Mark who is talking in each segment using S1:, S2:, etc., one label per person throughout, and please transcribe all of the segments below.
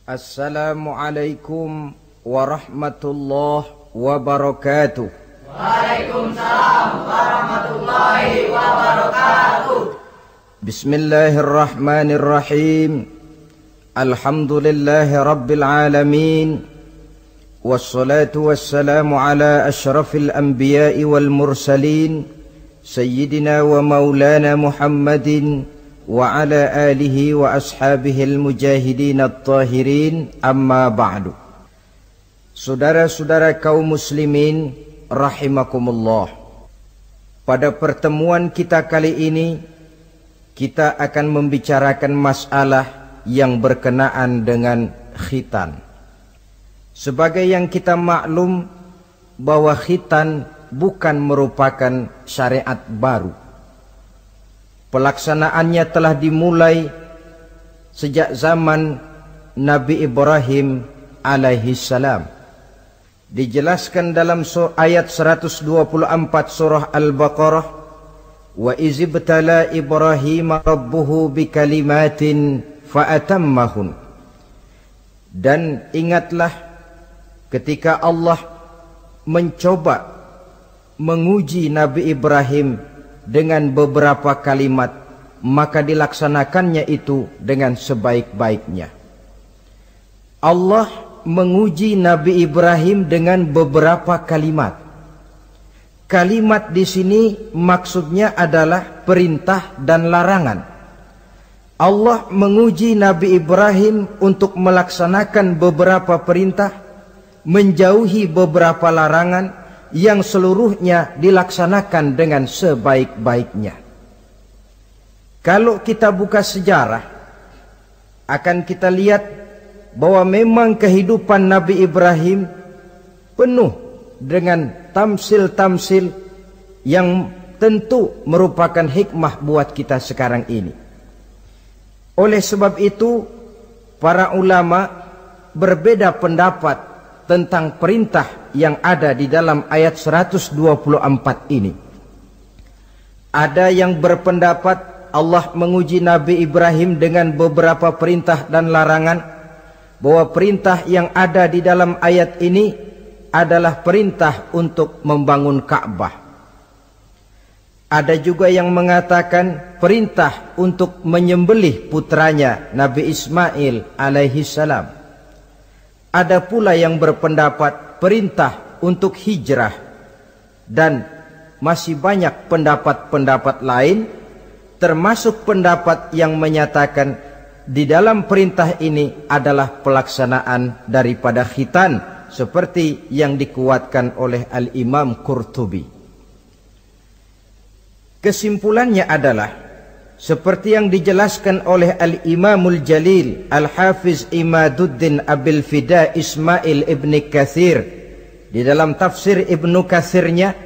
S1: Assalamualaikum warahmatullahi wabarakatuh.
S2: Waalaikumsalam warahmatullahi wabarakatuh.
S1: Bismillahirrahmanirrahim. Alhamdulillahi rabbil alamin. Wassalatu wassalamu ala ashrafil anbiya'i wal mursalin, Sayyidina wa maulana Muhammadin wa ala alihi wa ashabihi al-mujahidin at-tahirin, amma ba'du. Saudara-saudara kaum muslimin rahimakumullah, pada pertemuan kita kali ini kita akan membicarakan masalah yang berkenaan dengan khitan. Sebagai yang kita maklum bahwa khitan bukan merupakan syariat baru. Pelaksanaannya telah dimulai sejak zaman Nabi Ibrahim alaihi salam. Dijelaskan dalam ayat 124 surah Al-Baqarah, wa izibtala Ibrahim rabbuhu bikalimatin fa'atammahun. Dan ingatlah ketika Allah mencoba menguji Nabi Ibrahim dengan beberapa kalimat, maka dilaksanakannya itu dengan sebaik-baiknya. Allah menguji Nabi Ibrahim dengan beberapa kalimat. Kalimat di sini maksudnya adalah perintah dan larangan. Allah menguji Nabi Ibrahim untuk melaksanakan beberapa perintah, menjauhi beberapa larangan, yang seluruhnya dilaksanakan dengan sebaik-baiknya. Kalau kita buka sejarah, akan kita lihat bahwa memang kehidupan Nabi Ibrahim penuh dengan tamsil-tamsil yang tentu merupakan hikmah buat kita sekarang ini. Oleh sebab itu, para ulama berbeda pendapat tentang perintah yang ada di dalam ayat 124 ini. Ada yang berpendapat Allah menguji Nabi Ibrahim dengan beberapa perintah dan larangan, bahwa perintah yang ada di dalam ayat ini adalah perintah untuk membangun Ka'bah. Ada juga yang mengatakan perintah untuk menyembelih putranya Nabi Ismail alaihi salam. Ada pula yang berpendapat perintah untuk hijrah, dan masih banyak pendapat-pendapat lain, termasuk pendapat yang menyatakan di dalam perintah ini adalah pelaksanaan daripada khitan, seperti yang dikuatkan oleh Al-Imam Qurtubi. Kesimpulannya adalah seperti yang dijelaskan oleh Al-Imamul Jalil Al-Hafiz Imaduddin Abil Fida Ismail Ibn Kathir di dalam tafsir Ibnu Kathirnya.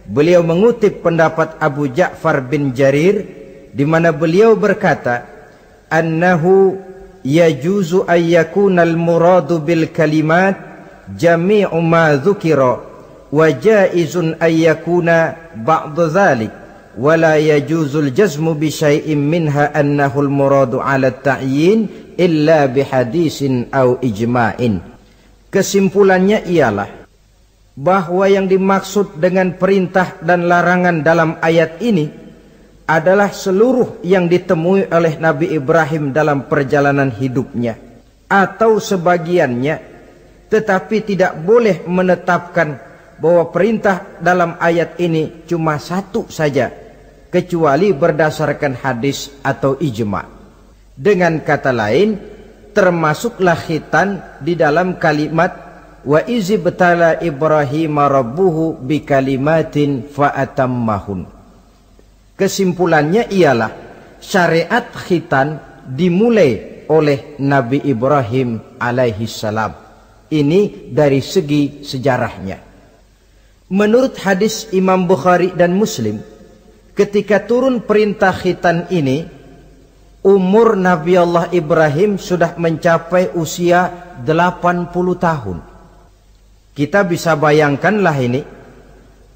S1: Beliau mengutip pendapat Abu Ja'far bin Jarir, di mana beliau berkata, annahu yajuzu ayyakunal muradu bil kalimat jami'u ma dzukira wa jaizun ayyakuna ba'du dzalik wala yajuzul jazmu bi syai'in minha annahul muradu 'ala ta'yin illa bi hadisin aw ijma'in. Kesimpulannya ialah bahwa yang dimaksud dengan perintah dan larangan dalam ayat ini adalah seluruh yang ditemui oleh Nabi Ibrahim dalam perjalanan hidupnya, atau sebagiannya, tetapi tidak boleh menetapkan bahwa perintah dalam ayat ini cuma satu saja, kecuali berdasarkan hadis atau ijma'. Dengan kata lain, termasuklah khitan di dalam kalimat wa izibtala Ibrahim rabbuhu bikalimatin fa'atammahun. Kesimpulannya ialah syariat khitan dimulai oleh Nabi Ibrahim alaihi salam. Ini dari segi sejarahnya. Menurut hadis Imam Bukhari dan Muslim, ketika turun perintah khitan ini, umur Nabi Allah Ibrahim sudah mencapai usia 80 tahun. Kita bisa bayangkanlah ini,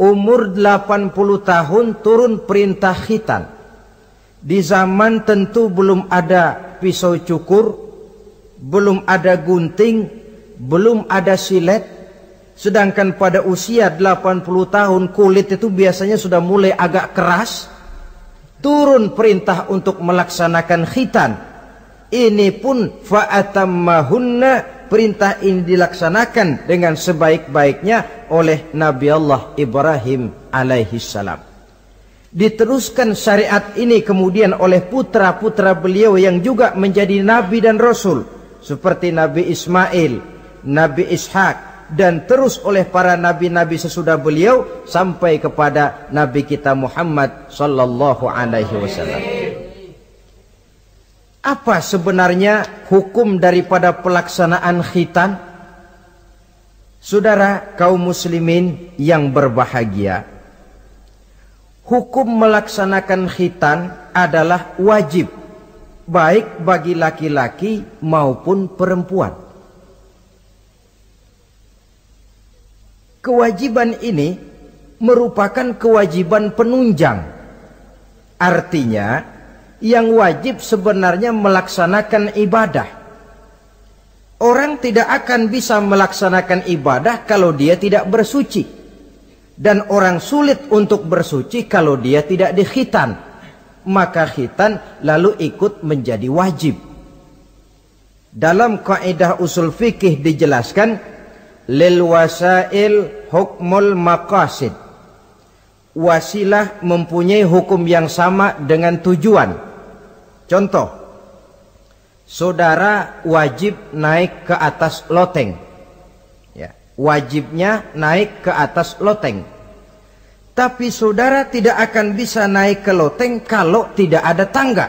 S1: umur 80 tahun turun perintah khitan. Di zaman tentu belum ada pisau cukur, belum ada gunting, belum ada silet. Sedangkan pada usia 80 tahun kulit itu biasanya sudah mulai agak keras. Turun perintah untuk melaksanakan khitan. Ini pun fa'atammahunna, perintah ini dilaksanakan dengan sebaik-baiknya oleh Nabi Allah Ibrahim alaihi salam. Diteruskan syariat ini kemudian oleh putra-putra beliau yang juga menjadi nabi dan rasul, seperti Nabi Ismail, Nabi Ishak, dan terus oleh para nabi-nabi sesudah beliau sampai kepada Nabi kita Muhammad sallallahu alaihi wasallam. Apa sebenarnya hukum daripada pelaksanaan khitan? Saudara kaum muslimin yang berbahagia, hukum melaksanakan khitan adalah wajib, baik bagi laki-laki maupun perempuan. Kewajiban ini merupakan kewajiban penunjang. Artinya, yang wajib sebenarnya melaksanakan ibadah. Orang tidak akan bisa melaksanakan ibadah kalau dia tidak bersuci. Dan orang sulit untuk bersuci kalau dia tidak dikhitan. Maka khitan lalu ikut menjadi wajib. Dalam kaidah usul fikih dijelaskan, lil wasail hukmul maqasid. Wasilah mempunyai hukum yang sama dengan tujuan. Contoh, saudara wajib naik ke atas loteng. Ya, wajibnya naik ke atas loteng. Tapi saudara tidak akan bisa naik ke loteng kalau tidak ada tangga.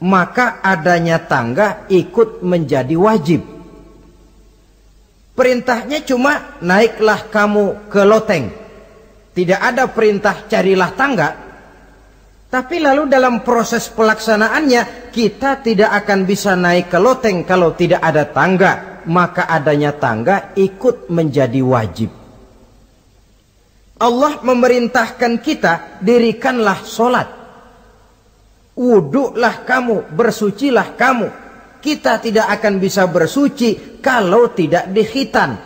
S1: Maka adanya tangga ikut menjadi wajib. Perintahnya cuma naiklah kamu ke loteng. Tidak ada perintah carilah tangga. Tapi lalu dalam proses pelaksanaannya kita tidak akan bisa naik ke loteng kalau tidak ada tangga. Maka adanya tangga ikut menjadi wajib. Allah memerintahkan kita, dirikanlah solat. Wuduklah kamu, bersucilah kamu. Kita tidak akan bisa bersuci kalau tidak dikhitan.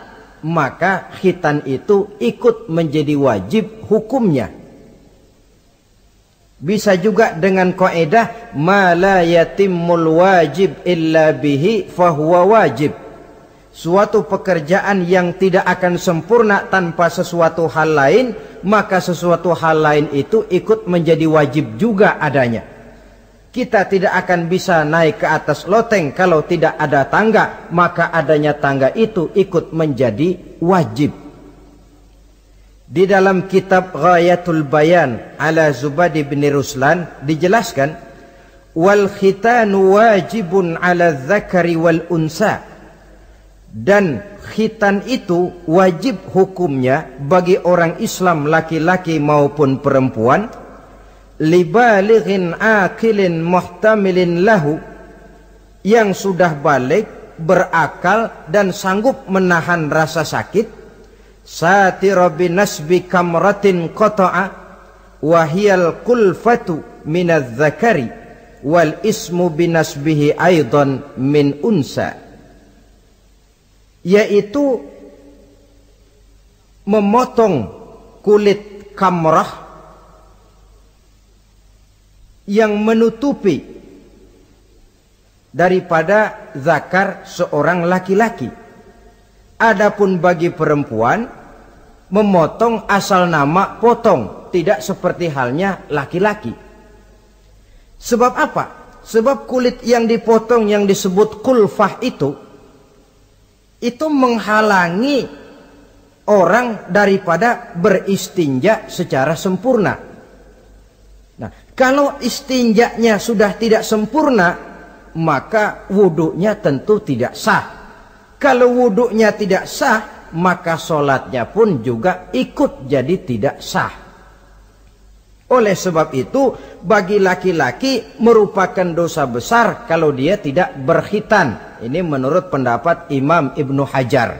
S1: Maka khitan itu ikut menjadi wajib hukumnya. Bisa juga dengan kaidah ma la yatimmul wajib illa bihi fahuwa wajib. Suatu pekerjaan yang tidak akan sempurna tanpa sesuatu hal lain, maka sesuatu hal lain itu ikut menjadi wajib juga adanya. Kita tidak akan bisa naik ke atas loteng kalau tidak ada tangga, maka adanya tangga itu ikut menjadi wajib. Di dalam kitab Ghayatul Bayan ala Zubadi bin Ruslan dijelaskan, wal khitanu wajibun ala dzakari wal unsa. Dan khitan itu wajib hukumnya bagi orang Islam laki-laki maupun perempuan, libalighin akilin muhtamilin lahu, yang sudah balik, berakal dan sanggup menahan rasa sakit, satira binasbi kamratin qata'a wahiyal kulfatu minadz zakari wal ismu binasbihi aidan min unsa, yaitu memotong kulit kamrah yang menutupi daripada zakar seorang laki-laki. Adapun bagi perempuan, memotong asal nama potong, tidak seperti halnya laki-laki. Sebab apa? Sebab kulit yang dipotong yang disebut kulfah itu menghalangi orang daripada beristinja secara sempurna. Nah, kalau istinjanya sudah tidak sempurna, maka wuduknya tentu tidak sah. Kalau wuduknya tidak sah, maka sholatnya pun juga ikut jadi tidak sah. Oleh sebab itu, bagi laki-laki merupakan dosa besar kalau dia tidak berkhitan. Ini menurut pendapat Imam Ibnu Hajar.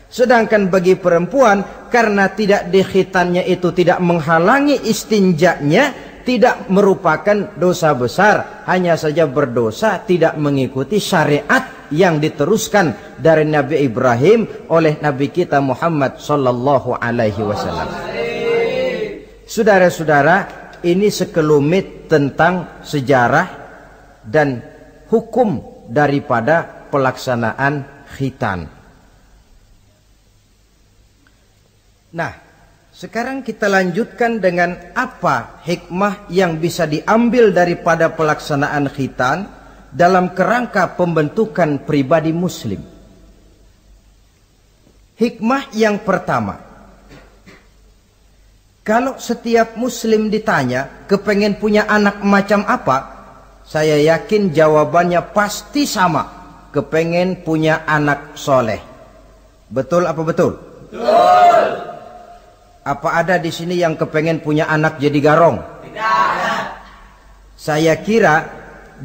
S1: Sedangkan bagi perempuan, karena tidak dikhitannya itu tidak menghalangi istinjanya, tidak merupakan dosa besar. Hanya saja berdosa tidak mengikuti syariat yang diteruskan dari Nabi Ibrahim oleh Nabi kita Muhammad sallallahu alaihi wasallam. Saudara-saudara, ini sekelumit tentang sejarah dan hukum daripada pelaksanaan khitan. Nah, sekarang kita lanjutkan dengan apa hikmah yang bisa diambil daripada pelaksanaan khitan dalam kerangka pembentukan pribadi muslim. Hikmah yang pertama, kalau setiap muslim ditanya kepengen punya anak macam apa, saya yakin jawabannya pasti sama, kepengen punya anak soleh. Betul apa betul? Betul. Apa ada di sini yang kepengen punya anak jadi garong? Tidak. Saya kira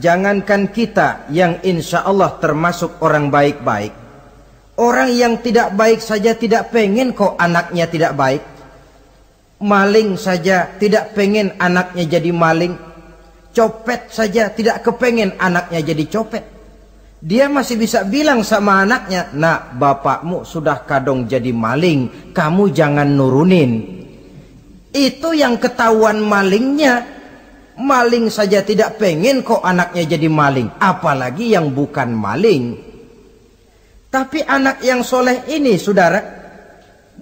S1: jangankan kita yang insya Allah termasuk orang baik-baik, orang yang tidak baik saja tidak pengen kok anaknya tidak baik. Maling saja tidak pengen anaknya jadi maling. Copet saja tidak kepengen anaknya jadi copet. Dia masih bisa bilang sama anaknya, "Nak, bapakmu sudah kadung jadi maling, kamu jangan nurunin." Itu yang ketahuan malingnya. Maling saja tidak pengen kok anaknya jadi maling, apalagi yang bukan maling. Tapi anak yang soleh ini, saudara,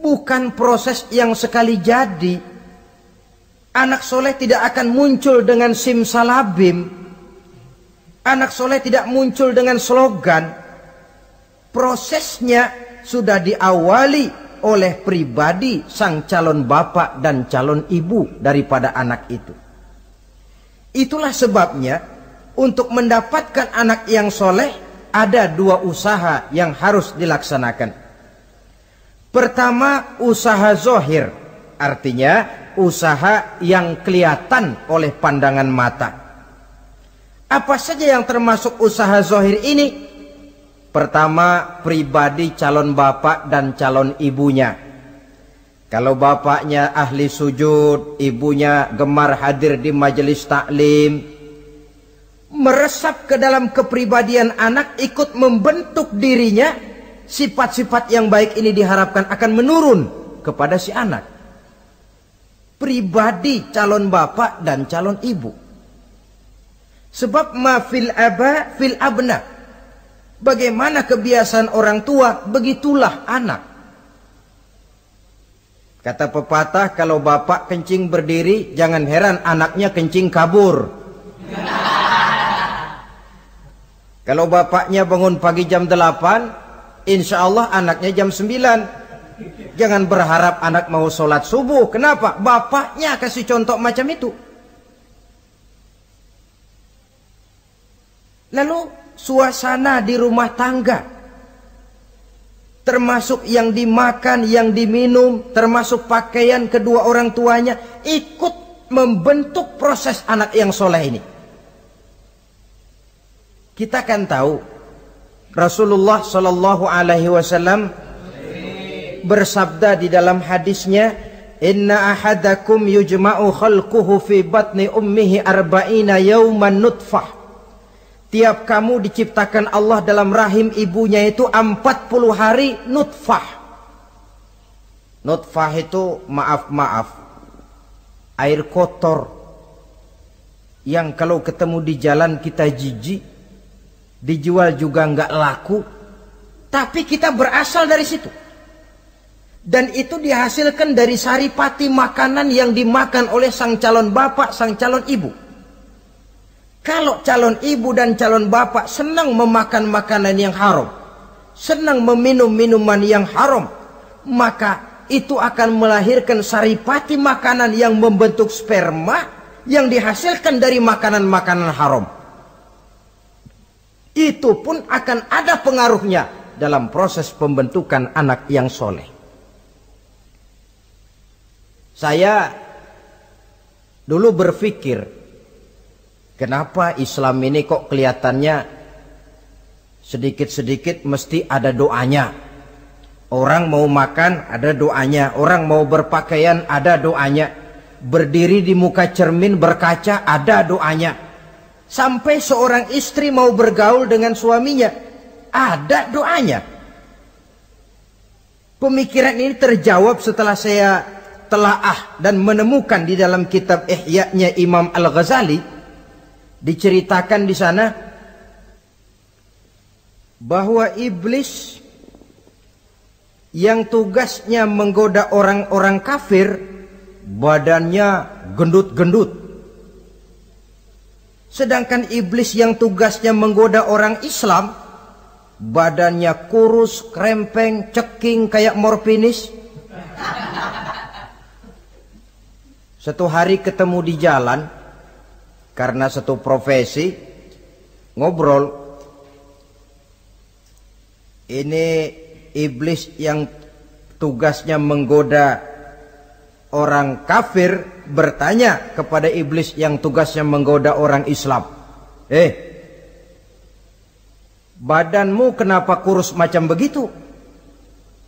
S1: bukan proses yang sekali jadi. Anak soleh tidak akan muncul dengan simsalabim. Anak soleh tidak muncul dengan slogan. Prosesnya sudah diawali oleh pribadi sang calon bapak dan calon ibu daripada anak itu. Itulah sebabnya untuk mendapatkan anak yang soleh ada dua usaha yang harus dilaksanakan. Pertama, usaha zohir, artinya usaha yang kelihatan oleh pandangan mata. Apa saja yang termasuk usaha zohir ini? Pertama, pribadi calon bapak dan calon ibunya. Kalau bapaknya ahli sujud, ibunya gemar hadir di majelis taklim, meresap ke dalam kepribadian anak, ikut membentuk dirinya, sifat-sifat yang baik ini diharapkan akan menurun kepada si anak. Pribadi calon bapak dan calon ibu. Sebab ma fil aba fil abna. Bagaimana kebiasaan orang tua, begitulah anak. Kata pepatah, kalau bapak kencing berdiri, jangan heran anaknya kencing kabur. Kalau bapaknya bangun pagi jam 8, insya Allah anaknya jam 9. Jangan berharap anak mau sholat subuh. Kenapa? Bapaknya kasih contoh macam itu. Lalu suasana di rumah tangga, termasuk yang dimakan, yang diminum, termasuk pakaian kedua orang tuanya, ikut membentuk proses anak yang soleh ini. Kita kan tahu Rasulullah Shallallahu Alaihi Wasallam bersabda di dalam hadisnya, "Inna ahadakum yujma'u khalquhu fi batni ummihi arba'ina yawman nutfah." Tiap kamu diciptakan Allah dalam rahim ibunya itu 40 hari nutfah. Nutfah itu maaf, air kotor yang kalau ketemu di jalan kita jijik, dijual juga nggak laku, tapi kita berasal dari situ. Dan itu dihasilkan dari saripati makanan yang dimakan oleh sang calon bapak, sang calon ibu. Kalau calon ibu dan calon bapak senang memakan makanan yang haram, senang meminum minuman yang haram, maka itu akan melahirkan saripati makanan yang membentuk sperma yang dihasilkan dari makanan-makanan haram. Itu pun akan ada pengaruhnya dalam proses pembentukan anak yang soleh. Saya dulu berpikir, kenapa Islam ini kok kelihatannya sedikit-sedikit mesti ada doanya. Orang mau makan ada doanya, orang mau berpakaian ada doanya, berdiri di muka cermin berkaca ada doanya. Sampai seorang istri mau bergaul dengan suaminya, Ada doanya. Pemikiran ini terjawab setelah saya telaah dan menemukan di dalam kitab Ihya-nya Imam Al-Ghazali. Diceritakan di sana bahwa iblis yang tugasnya menggoda orang-orang kafir, badannya gendut-gendut. Sedangkan iblis yang tugasnya menggoda orang Islam, badannya kurus, krempeng, ceking kayak morfinis. Satu hari ketemu di jalan, karena satu profesi, ngobrol. Ini iblis yang tugasnya menggoda orang kafir bertanya kepada iblis yang tugasnya menggoda orang Islam. Badanmu kenapa kurus macam begitu?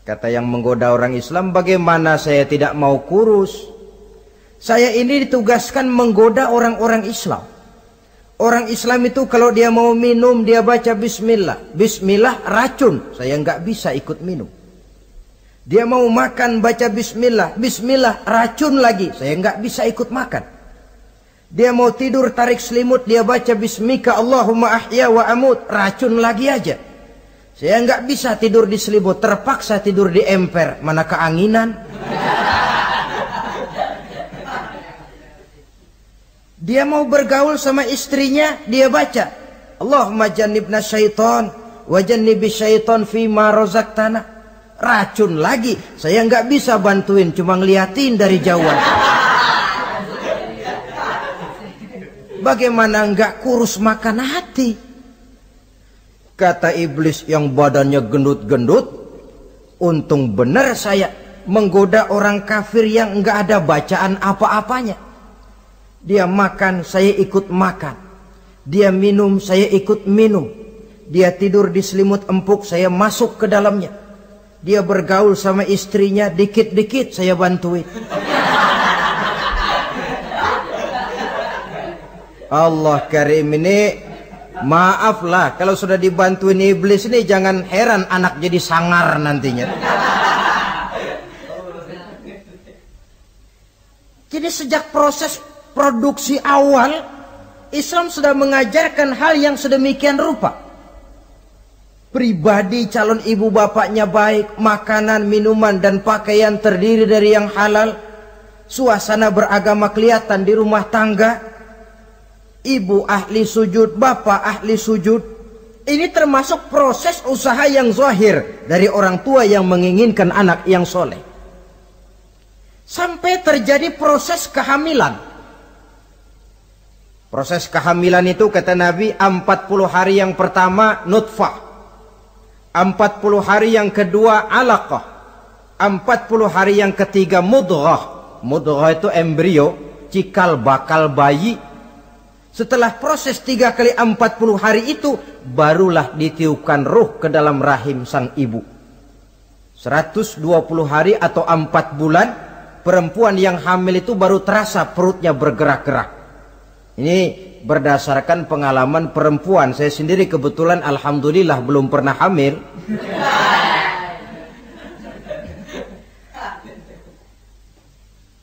S1: Kata yang menggoda orang Islam, bagaimana saya tidak mau kurus? Saya ini ditugaskan menggoda orang-orang Islam. Orang Islam itu kalau dia mau minum dia baca bismillah. Bismillah racun, saya nggak bisa ikut minum. Dia mau makan baca bismillah. Bismillah racun lagi, saya nggak bisa ikut makan. Dia mau tidur tarik selimut dia baca bismika Allahumma ahya wa amut, racun lagi aja. Saya nggak bisa tidur di selimut, terpaksa tidur di emper, mana keanginan. Dia mau bergaul sama istrinya, dia baca Allahumma jannibna syaitan wa jannibi syaitan fima razaqtana. Racun lagi, saya nggak bisa bantuin, cuma ngeliatin dari jauhan. Bagaimana nggak kurus makan hati? Kata iblis yang badannya gendut-gendut, untung benar saya menggoda orang kafir yang nggak ada bacaan apa-apanya. Dia makan, saya ikut makan. Dia minum, saya ikut minum. Dia tidur di selimut empuk, saya masuk ke dalamnya. Dia bergaul sama istrinya, dikit-dikit saya bantuin. Allah Karim, ini maaflah kalau sudah dibantuin iblis ini, jangan heran anak jadi sangar nantinya. Jadi sejak proses produksi awal, Islam sudah mengajarkan hal yang sedemikian rupa. Pribadi calon ibu bapaknya baik, makanan, minuman, dan pakaian terdiri dari yang halal. Suasana beragama kelihatan di rumah tangga. Ibu ahli sujud, bapak ahli sujud. Ini termasuk proses usaha yang zahir dari orang tua yang menginginkan anak yang soleh. Sampai terjadi proses kehamilan. Proses kehamilan itu kata Nabi 40 hari yang pertama nutfah, 40 hari yang kedua alaqah, 40 hari yang ketiga mudghah. Mudghah itu embrio, cikal bakal bayi. Setelah proses 3 kali 40 hari itu, barulah ditiupkan ruh ke dalam rahim sang ibu. 120 hari atau 4 bulan, perempuan yang hamil itu baru terasa perutnya bergerak-gerak. Ini berdasarkan pengalaman perempuan. Saya sendiri kebetulan alhamdulillah belum pernah hamil.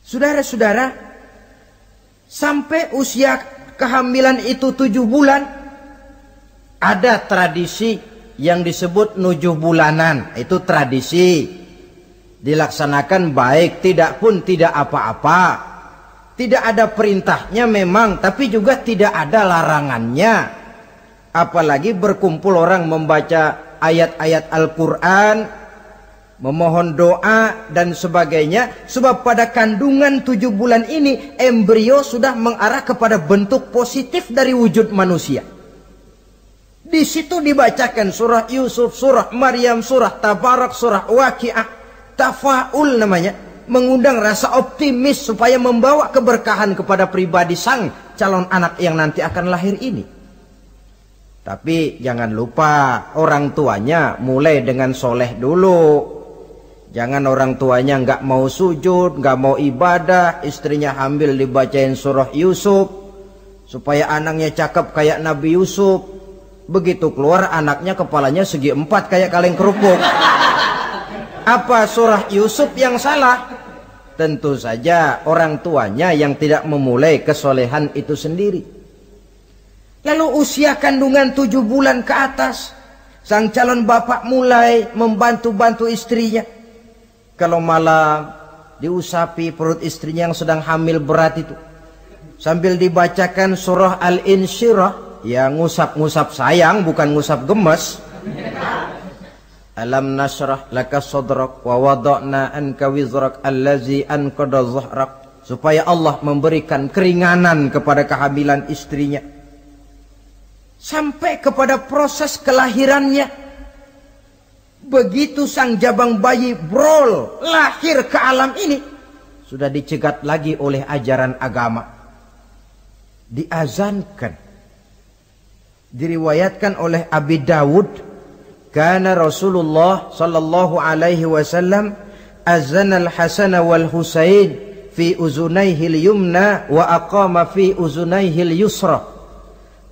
S1: Saudara-saudara, sampai usia kehamilan itu 7 bulan, ada tradisi yang disebut 7 bulanan. Itu tradisi dilaksanakan baik, tidak pun tidak apa-apa. Tidak ada perintahnya memang, tapi juga tidak ada larangannya. Apalagi berkumpul orang membaca ayat-ayat Al-Quran, memohon doa dan sebagainya. Sebab pada kandungan 7 bulan ini, embrio sudah mengarah kepada bentuk positif dari wujud manusia. Di situ dibacakan surah Yusuf, surah Maryam, surah Tabarak, surah Waqi'ah, tafaul namanya. Mengundang rasa optimis supaya membawa keberkahan kepada pribadi sang calon anak yang nanti akan lahir ini. Tapi jangan lupa orang tuanya mulai dengan soleh dulu. Jangan orang tuanya nggak mau sujud, nggak mau ibadah, istrinya hamil dibacain surah Yusuf supaya anaknya cakep kayak Nabi Yusuf. Begitu keluar anaknya kepalanya segi 4 kayak kaleng kerupuk. Apa surah Yusuf yang salah? Tentu saja orang tuanya yang tidak memulai kesolehan itu sendiri. Lalu usia kandungan 7 bulan ke atas, sang calon bapak mulai membantu-bantu istrinya. Kalau malam diusapi perut istrinya yang sedang hamil berat itu, sambil dibacakan surah Al-Insyirah, ya ngusap-ngusap sayang bukan ngusap gemes. Alam nashrah laka sadrak wa wada'na anka wizrak allazi anqadha dhahrak, supaya Allah memberikan keringanan kepada kehamilan istrinya sampai kepada proses kelahirannya. Begitu sang jabang bayi brol lahir ke alam ini, sudah dicegat lagi oleh ajaran agama, diazankan. Diriwayatkan oleh Abi Dawud, kana Rasulullah sallallahu alaihi wasallam azana al-Hasan wal Husain fi uzunaihi al-yumna wa aqama fi uzunaihi al-yusra.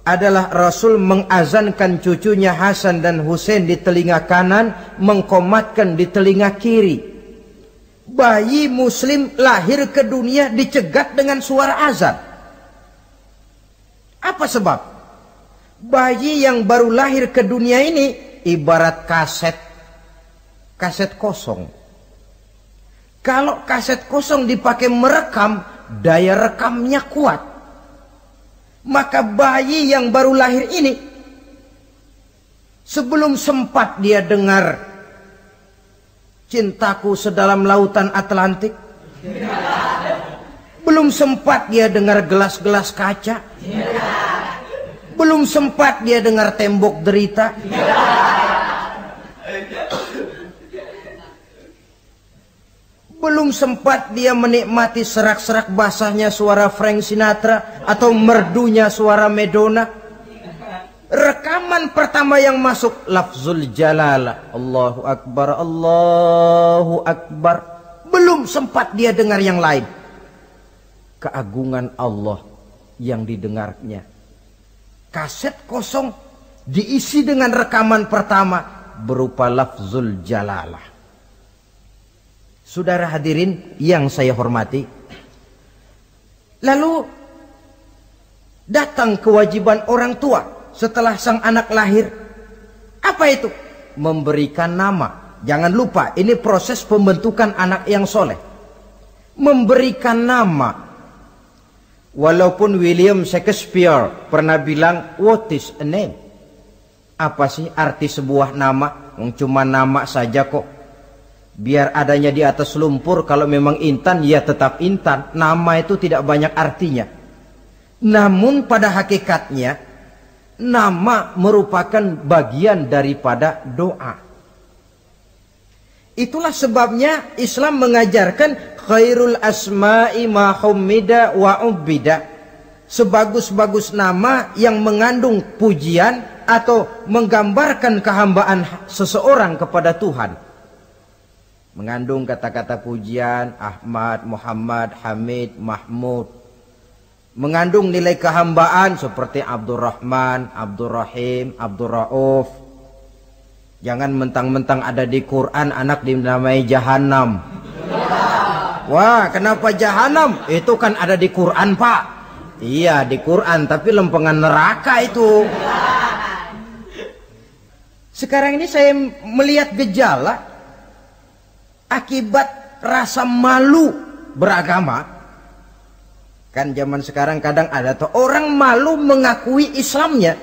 S1: Adalah Rasul mengazankan cucunya Hasan dan Husain di telinga kanan, mengkomatkan di telinga kiri. Bayi muslim lahir ke dunia dicegat dengan suara azan. Apa sebab? Bayi yang baru lahir ke dunia ini ibarat kaset kosong. Kalau kaset kosong dipakai merekam, daya rekamnya kuat. Maka bayi yang baru lahir ini, sebelum sempat dia dengar cintaku sedalam lautan Atlantik, belum sempat dia dengar gelas-gelas kaca, belum sempat dia dengar tembok derita, belum sempat dia menikmati serak-serak basahnya suara Frank Sinatra atau merdunya suara Madonna. Rekaman pertama yang masuk lafzul jalalah, Allahu Akbar, Allahu Akbar. Belum sempat dia dengar yang lain. Keagungan Allah yang didengarnya. Kaset kosong diisi dengan rekaman pertama berupa lafzul jalalah. Saudara hadirin yang saya hormati, lalu datang kewajiban orang tua setelah sang anak lahir. Apa itu? Memberikan nama. Jangan lupa, ini proses pembentukan anak yang soleh. Memberikan nama. Walaupun William Shakespeare pernah bilang, what is a name? Apa sih arti sebuah nama? Cuma nama saja kok. Biar adanya di atas lumpur, kalau memang intan ya tetap intan. Nama itu tidak banyak artinya. Namun pada hakikatnya nama merupakan bagian daripada doa. Itulah sebabnya Islam mengajarkan khairul asma'i ma hummida wa ubbida. Sebagus-bagus nama yang mengandung pujian atau menggambarkan kehambaan seseorang kepada Tuhan. Mengandung kata-kata pujian, Ahmad, Muhammad, Hamid, Mahmud. Mengandung nilai kehambaan seperti Abdurrahman, Abdurrahim, Abdurrauf. Jangan mentang-mentang ada di Quran anak dinamai Jahannam. Wah, kenapa Jahannam? Itu kan ada di Quran, Pak. Iya, di Quran, tapi lempengan neraka itu. Sekarang ini saya melihat gejala akibat rasa malu beragama. Kan zaman sekarang kadang ada tuh orang malu mengakui Islamnya.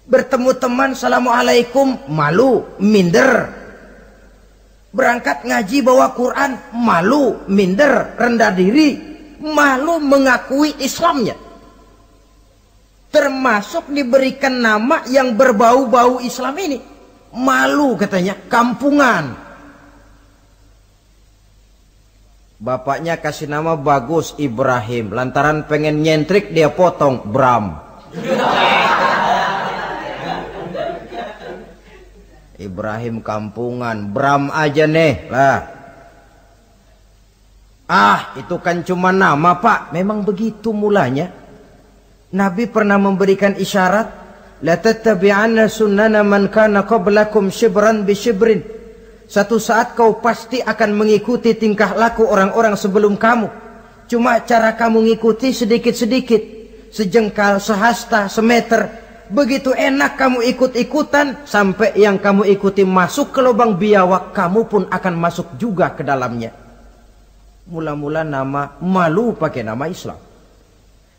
S1: Bertemu teman, Assalamualaikum, malu, minder. Berangkat ngaji bawa Quran, malu, minder, rendah diri. Malu mengakui Islamnya. Termasuk diberikan nama yang berbau-bau Islam ini. Malu katanya, kampungan. Bapaknya kasih nama bagus, Ibrahim. Lantaran pengen nyentrik dia potong, Bram. Ibrahim kampungan, Bram aja nih lah. Ah, itu kan cuma nama, Pak. Memang begitu mulanya. Nabi pernah memberikan isyarat, la tattabi'anna sunnana man kana qablakum shibran bi shibrin. Satu saat kau pasti akan mengikuti tingkah laku orang-orang sebelum kamu. Cuma cara kamu ngikuti sedikit-sedikit, sejengkal, sehasta, semeter. Begitu enak kamu ikut-ikutan, sampai yang kamu ikuti masuk ke lubang biawak, kamu pun akan masuk juga ke dalamnya. Mula-mula nama, malu pakai nama Islam.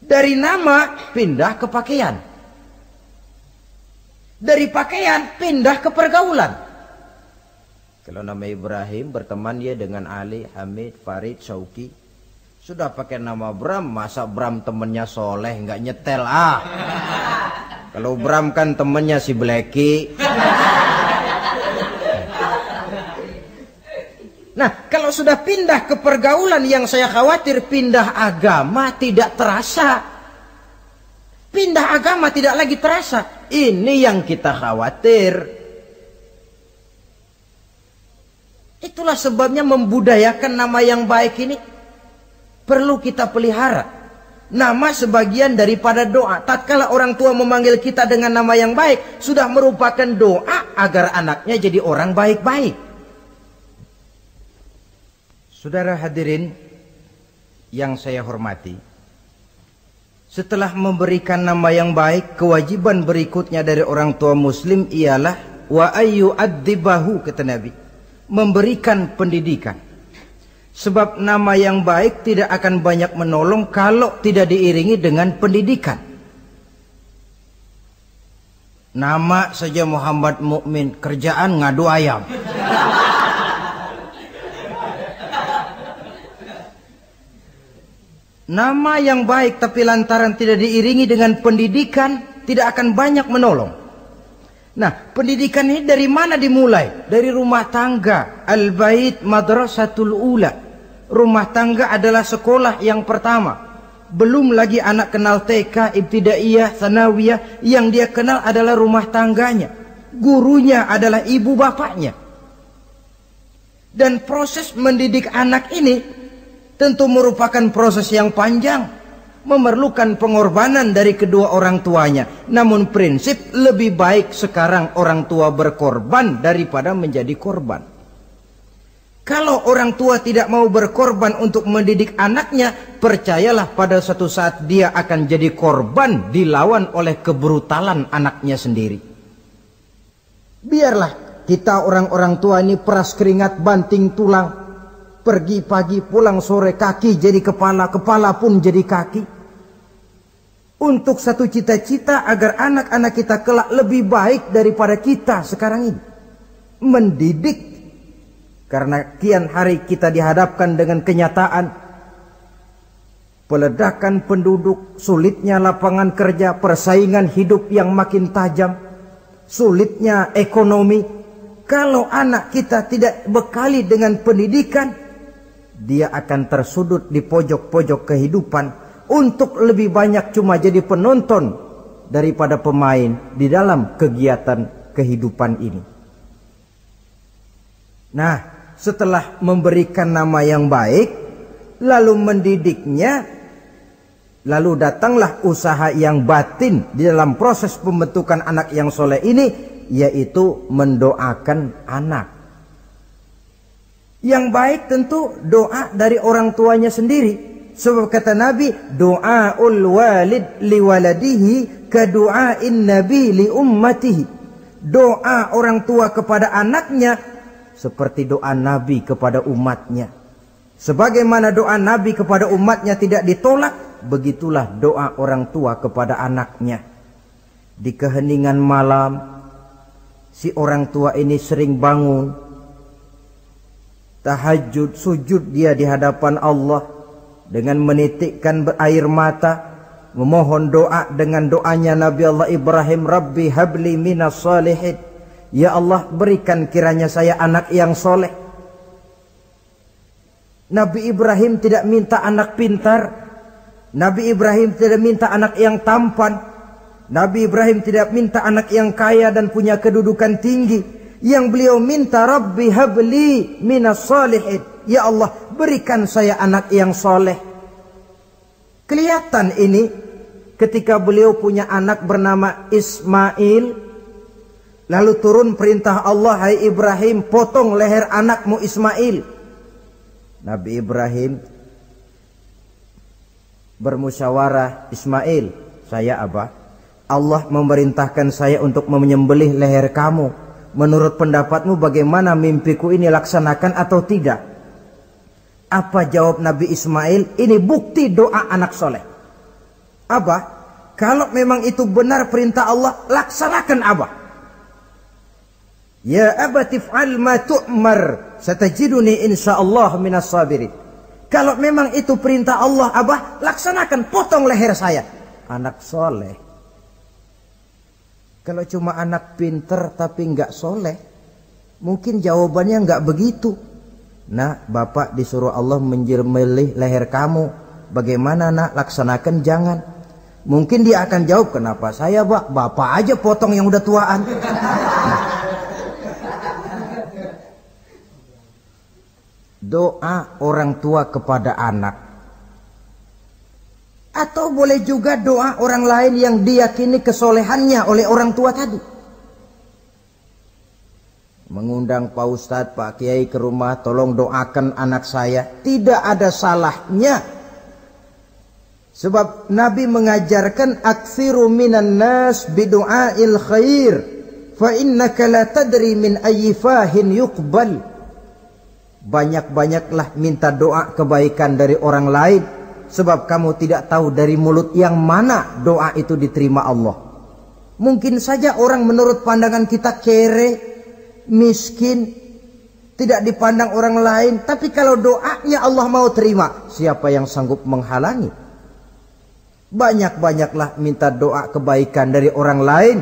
S1: Dari nama pindah ke pakaian. Dari pakaian pindah ke pergaulan. Kalau nama Ibrahim berteman dia dengan Ali, Hamid, Farid, Syauki. Sudah pakai nama Bram, masa Bram temennya soleh nggak nyetel ah. Kalau Bram kan temennya si Blacky. Nah, kalau sudah pindah ke pergaulan, yang saya khawatir pindah agama tidak terasa. Pindah agama tidak lagi terasa. Ini yang kita khawatir. Itulah sebabnya membudayakan nama yang baik ini perlu kita pelihara. Nama sebagian daripada doa. Tatkala orang tua memanggil kita dengan nama yang baik, sudah merupakan doa agar anaknya jadi orang baik-baik. Saudara hadirin yang saya hormati, setelah memberikan nama yang baik, kewajiban berikutnya dari orang tua muslim ialah wa ayyu'addibahu, kata Nabi, memberikan pendidikan. Sebab nama yang baik tidak akan banyak menolong kalau tidak diiringi dengan pendidikan. Nama saja Muhammad Mukmin, kerjaan ngadu ayam. Nama yang baik tapi lantaran tidak diiringi dengan pendidikan, tidak akan banyak menolong. Nah, pendidikan ini dari mana dimulai? Dari rumah tangga. Al-bait madrasatul ula. Rumah tangga adalah sekolah yang pertama. Belum lagi anak kenal TK, ibtidaiyah, tsanawiyah. Yang dia kenal adalah rumah tangganya. Gurunya adalah ibu bapaknya. Dan proses mendidik anak ini tentu merupakan proses yang panjang, memerlukan pengorbanan dari kedua orang tuanya. Namun prinsip lebih baik sekarang orang tua berkorban daripada menjadi korban. Kalau orang tua tidak mau berkorban untuk mendidik anaknya, percayalah pada suatu saat dia akan jadi korban dilawan oleh kebrutalan anaknya sendiri. Biarlah kita orang-orang tua ini peras keringat banting tulang, pergi pagi pulang sore, kaki jadi kepala, kepala pun jadi kaki, untuk satu cita-cita agar anak-anak kita kelak lebih baik daripada kita sekarang ini. Mendidik, karena kian hari kita dihadapkan dengan kenyataan peledakan penduduk, sulitnya lapangan kerja, persaingan hidup yang makin tajam, sulitnya ekonomi. Kalau anak kita tidak bekali dengan pendidikan, dia akan tersudut di pojok-pojok kehidupan untuk lebih banyak cuma jadi penonton daripada pemain di dalam kegiatan kehidupan ini. Nah, setelah memberikan nama yang baik, lalu mendidiknya, lalu datanglah usaha yang batin di dalam proses pembentukan anak yang soleh ini, yaitu mendoakan anak. Yang baik tentu doa dari orang tuanya sendiri. Sebab kata Nabi, doaul walid liwaladihi kadu'ain nabi li ummatihi. Doa orang tua kepada anaknya seperti doa Nabi kepada umatnya. Sebagaimana doa Nabi kepada umatnya tidak ditolak, begitulah doa orang tua kepada anaknya. Di keheningan malam, si orang tua ini sering bangun, tahajud, sujud dia di hadapan Allah dengan menitikkan air mata, memohon doa dengan doanya Nabi Allah Ibrahim, Rabbi habli minas salihin. Ya Allah, berikan kiranya saya anak yang soleh. Nabi Ibrahim tidak minta anak pintar. Nabi Ibrahim tidak minta anak yang tampan. Nabi Ibrahim tidak minta anak yang kaya dan punya kedudukan tinggi. Yang beliau minta, Rabbi habli minas salihin. Ya Allah, berikan saya anak yang soleh. Kelihatan ini ketika beliau punya anak bernama Ismail, lalu turun perintah Allah, hai Ibrahim, potong leher anakmu Ismail. Nabi Ibrahim bermusyawarah, Ismail, saya Abah, Allah memerintahkan saya untuk menyembelih leher kamu. Menurut pendapatmu bagaimana, mimpiku ini laksanakan atau tidak? Apa jawab Nabi Ismail? Ini bukti doa anak soleh. Abah, kalau memang itu benar perintah Allah, laksanakan Abah. Ya abati fa'al ma tu'mar, satajiduni insyaallah minas sabirin. Kalau memang itu perintah Allah, Abah, laksanakan, potong leher saya. Anak soleh. Kalau cuma anak pinter tapi nggak soleh, mungkin jawabannya nggak begitu. Nah, bapak disuruh Allah menyembelih leher kamu. Bagaimana nak, laksanakan jangan. Mungkin dia akan jawab, kenapa saya bapak aja potong yang udah tuaan. Doa orang tua kepada anak. Atau boleh juga doa orang lain yang diyakini kesolehannya oleh orang tua tadi. Mengundang Pak Ustadz, Pak Kiai ke rumah, tolong doakan anak saya. Tidak ada salahnya. Sebab Nabi mengajarkan, aktsiru minan nas bidu'ail khair, fa innaka la tadri min ayyi fahin yuqbal. Banyak-banyaklah minta doa kebaikan dari orang lain, sebab kamu tidak tahu dari mulut yang mana doa itu diterima Allah. Mungkin saja orang menurut pandangan kita kere, miskin, tidak dipandang orang lain. Tapi kalau doanya Allah mau terima, siapa yang sanggup menghalangi? Banyak-banyaklah minta doa kebaikan dari orang lain,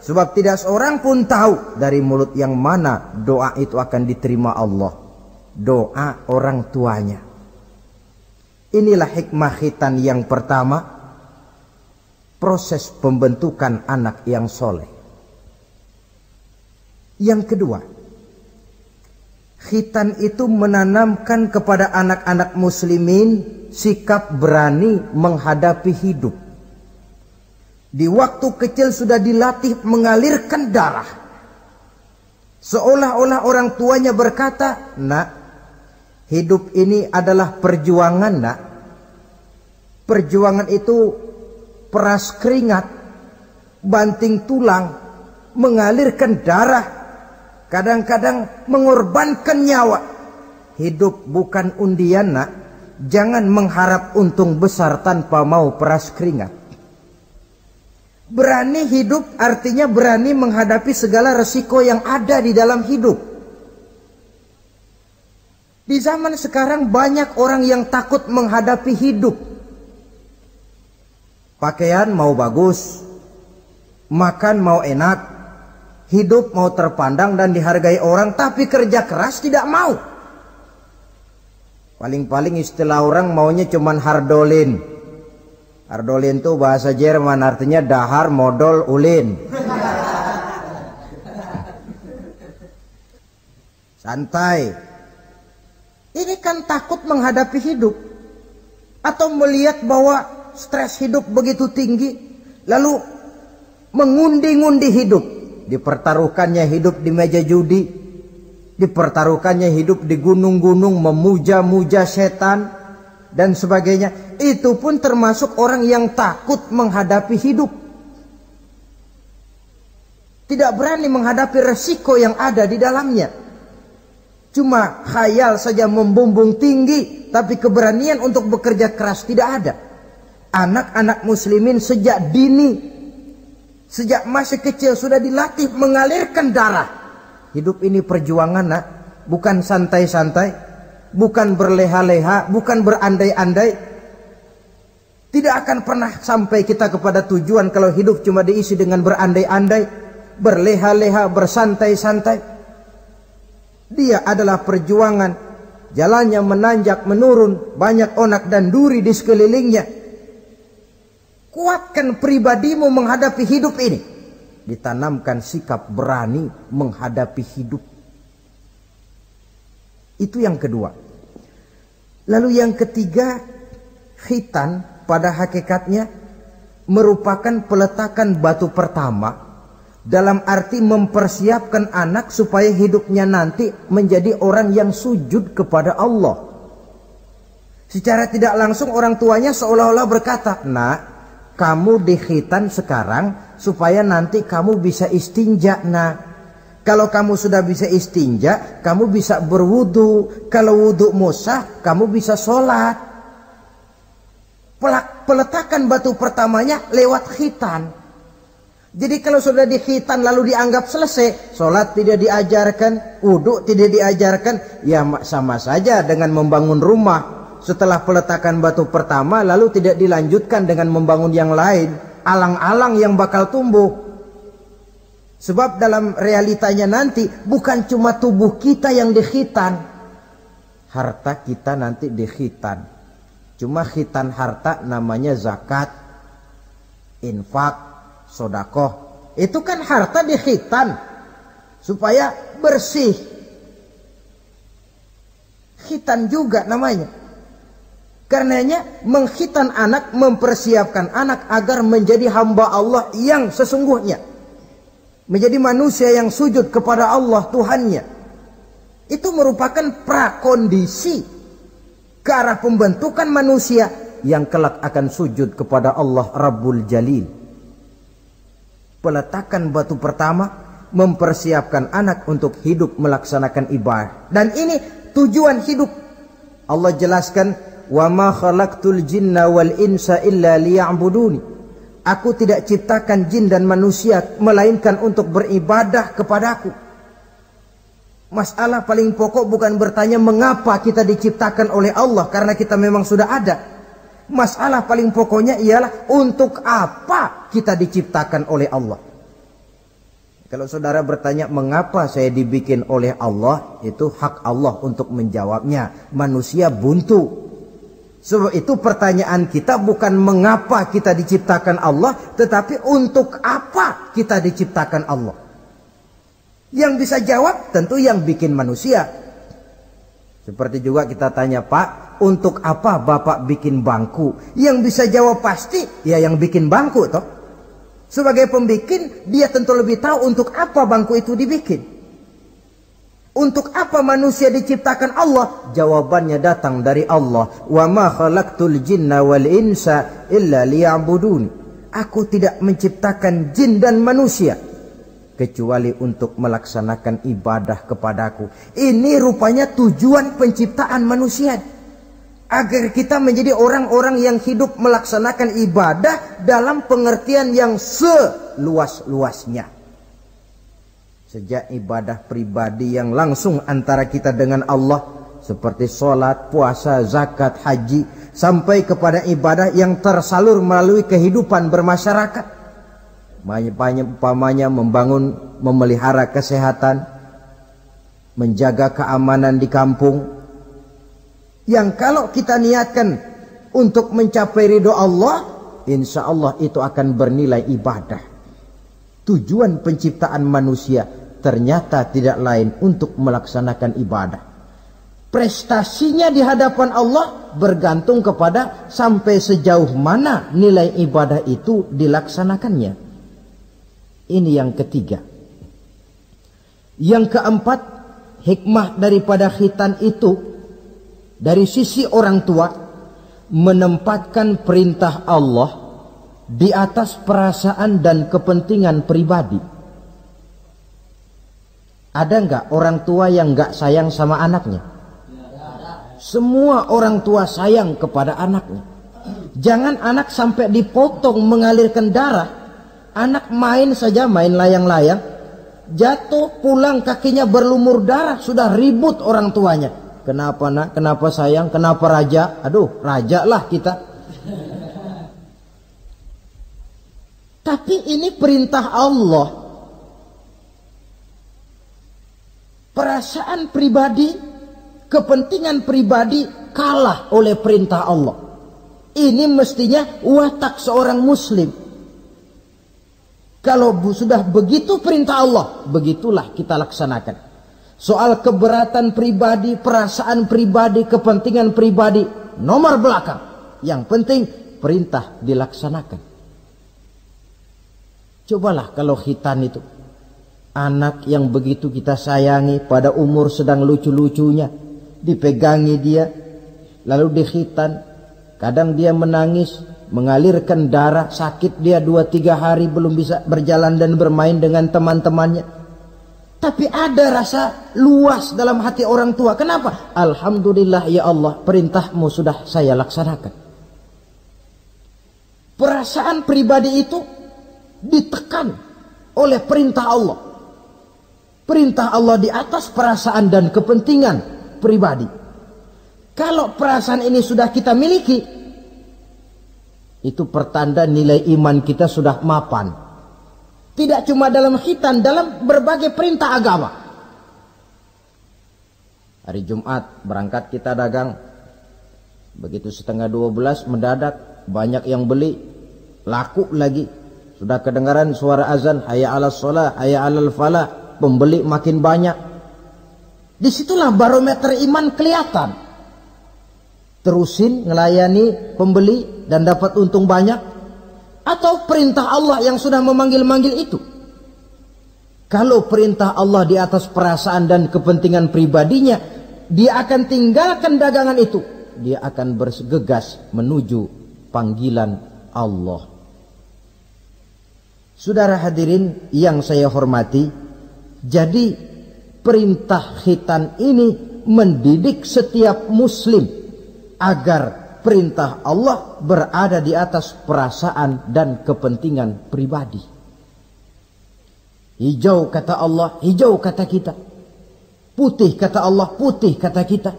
S1: sebab tidak seorang pun tahu dari mulut yang mana doa itu akan diterima Allah. Doa orang tuanya. Inilah hikmah khitan yang pertama, proses pembentukan anak yang soleh. Yang kedua, khitan itu menanamkan kepada anak-anak muslimin sikap berani menghadapi hidup. Di waktu kecil sudah dilatih mengalirkan darah. Seolah-olah orang tuanya berkata, nak, hidup ini adalah perjuangan, nak. Perjuangan itu peras keringat, banting tulang, mengalirkan darah, kadang-kadang mengorbankan nyawa. Hidup bukan undian, nak. Jangan mengharap untung besar tanpa mau peras keringat. Berani hidup artinya berani menghadapi segala resiko yang ada di dalam hidup. Di zaman sekarang banyak orang yang takut menghadapi hidup. Pakaian mau bagus, makan mau enak, hidup mau terpandang dan dihargai orang, tapi kerja keras tidak mau. Paling-paling istilah orang maunya cuman hardolin. Hardolin itu bahasa Jerman, artinya dahar modal ulin. Santai. Ini kan takut menghadapi hidup, atau melihat bahwa stres hidup begitu tinggi, lalu mengundi-ngundi hidup. Dipertaruhkannya hidup di meja judi, dipertaruhkannya hidup di gunung-gunung, memuja-muja setan dan sebagainya. Itu pun termasuk orang yang takut menghadapi hidup. Tidak berani menghadapi resiko yang ada di dalamnya. Cuma khayal saja membumbung tinggi, tapi keberanian untuk bekerja keras tidak ada. Anak-anak muslimin sejak dini, sejak masih kecil sudah dilatih mengalirkan darah. Hidup ini perjuangan, nak. Bukan santai-santai, bukan berleha-leha, bukan berandai-andai. Tidak akan pernah sampai kita kepada tujuan kalau hidup cuma diisi dengan berandai-andai, berleha-leha, bersantai-santai. Dia adalah perjuangan. Jalannya menanjak menurun, banyak onak dan duri di sekelilingnya. Kuatkan pribadimu menghadapi hidup ini. Ditanamkan sikap berani menghadapi hidup. Itu yang kedua. Lalu yang ketiga, khitan pada hakikatnya merupakan peletakan batu pertama dalam arti mempersiapkan anak supaya hidupnya nanti menjadi orang yang sujud kepada Allah. Secara tidak langsung orang tuanya seolah-olah berkata, "Nak, kamu dikhitan sekarang supaya nanti kamu bisa istinja, nak. Kalau kamu sudah bisa istinja, kamu bisa berwudu. Kalau wudumu sah, kamu bisa sholat." Peletakan batu pertamanya lewat khitan. Jadi kalau sudah dikhitan lalu dianggap selesai, sholat tidak diajarkan, wudu tidak diajarkan, ya sama saja dengan membangun rumah. Setelah peletakan batu pertama lalu tidak dilanjutkan dengan membangun yang lain, alang-alang yang bakal tumbuh. Sebab dalam realitanya nanti bukan cuma tubuh kita yang dikhitan, harta kita nanti dikhitan. Cuma khitan harta namanya zakat, infak, sodakoh. Itu kan harta dikhitan supaya bersih. Khitan juga namanya. Karenanya mengkhitan anak, mempersiapkan anak agar menjadi hamba Allah yang sesungguhnya, menjadi manusia yang sujud kepada Allah Tuhannya. Itu merupakan prakondisi ke arah pembentukan manusia yang kelak akan sujud kepada Allah Rabbul Jalil. Peletakan batu pertama mempersiapkan anak untuk hidup melaksanakan ibadah. Dan ini tujuan hidup. Allah jelaskan, "Wa ma khalaqtul jinna wal insa illa liya'buduni." Aku tidak ciptakan jin dan manusia melainkan untuk beribadah kepadaku. Masalah paling pokok bukan bertanya mengapa kita diciptakan oleh Allah, karena kita memang sudah ada. Masalah paling pokoknya ialah untuk apa kita diciptakan oleh Allah. Kalau saudara bertanya mengapa saya dibikin oleh Allah, itu hak Allah untuk menjawabnya. Manusia buntu. Sebab itu pertanyaan kita bukan mengapa kita diciptakan Allah, tetapi untuk apa kita diciptakan Allah. Yang bisa jawab tentu yang bikin manusia. Seperti juga kita tanya, "Pak, untuk apa Bapak bikin bangku?" Yang bisa jawab pasti ya yang bikin bangku toh. Sebagai pembikin, dia tentu lebih tahu untuk apa bangku itu dibikin. Untuk apa manusia diciptakan Allah? Jawabannya datang dari Allah. "Wa ma khalaqtul jinna wal insa illa liya'budun." Aku tidak menciptakan jin dan manusia kecuali untuk melaksanakan ibadah kepadaku. Ini rupanya tujuan penciptaan manusia, agar kita menjadi orang-orang yang hidup melaksanakan ibadah dalam pengertian yang seluas-luasnya. Sejak ibadah pribadi yang langsung antara kita dengan Allah, seperti sholat, puasa, zakat, haji, sampai kepada ibadah yang tersalur melalui kehidupan bermasyarakat. Umpamanya membangun, memelihara kesehatan, menjaga keamanan di kampung, yang kalau kita niatkan untuk mencapai ridho Allah, insya Allah itu akan bernilai ibadah. Tujuan penciptaan manusia ternyata tidak lain untuk melaksanakan ibadah. Prestasinya di hadapan Allah bergantung kepada sampai sejauh mana nilai ibadah itu dilaksanakannya. Ini yang ketiga. Yang keempat, hikmah daripada khitan itu dari sisi orang tua menempatkan perintah Allah di atas perasaan dan kepentingan pribadi. Ada enggak orang tua yang enggak sayang sama anaknya? Semua orang tua sayang kepada anaknya. Jangan anak sampai dipotong mengalirkan darah. Anak main saja, main layang-layang, jatuh, pulang kakinya berlumur darah, sudah ribut orang tuanya. Kenapa nak? Kenapa sayang? Kenapa raja? Aduh, raja lah kita. Tapi ini perintah Allah. Perasaan pribadi, kepentingan pribadi kalah oleh perintah Allah. Ini mestinya watak seorang muslim. Kalau sudah begitu perintah Allah, begitulah kita laksanakan. Soal keberatan pribadi, perasaan pribadi, kepentingan pribadi, nomor belakang. Yang penting perintah dilaksanakan. Cobalah kalau khitan itu, anak yang begitu kita sayangi pada umur sedang lucu-lucunya, dipegangi dia, lalu dikhitan. Kadang dia menangis, mengalirkan darah, sakit dia 2-3 hari belum bisa berjalan dan bermain dengan teman-temannya. Tapi ada rasa luas dalam hati orang tua. Kenapa? Alhamdulillah ya Allah, perintahmu sudah saya laksanakan. Perasaan pribadi itu ditekan oleh perintah Allah. Perintah Allah di atas perasaan dan kepentingan pribadi. Kalau perasaan ini sudah kita miliki, itu pertanda nilai iman kita sudah mapan. Tidak cuma dalam khitan, dalam berbagai perintah agama. Hari Jumat berangkat kita dagang. Begitu 11:30 mendadak banyak yang beli, laku lagi. Sudah kedengaran suara azan, hayya 'alas shalah, hayya 'alal falah, pembeli makin banyak. Disitulah barometer iman kelihatan. Terusin ngelayani pembeli dan dapat untung banyak, atau perintah Allah yang sudah memanggil-manggil itu. Kalau perintah Allah di atas perasaan dan kepentingan pribadinya, dia akan tinggalkan dagangan itu. Dia akan bergegas menuju panggilan Allah. Saudara hadirin yang saya hormati, jadi perintah khitan ini mendidik setiap muslim agar perintah Allah berada di atas perasaan dan kepentingan pribadi. Hijau kata Allah, hijau kata kita. Putih kata Allah, putih kata kita.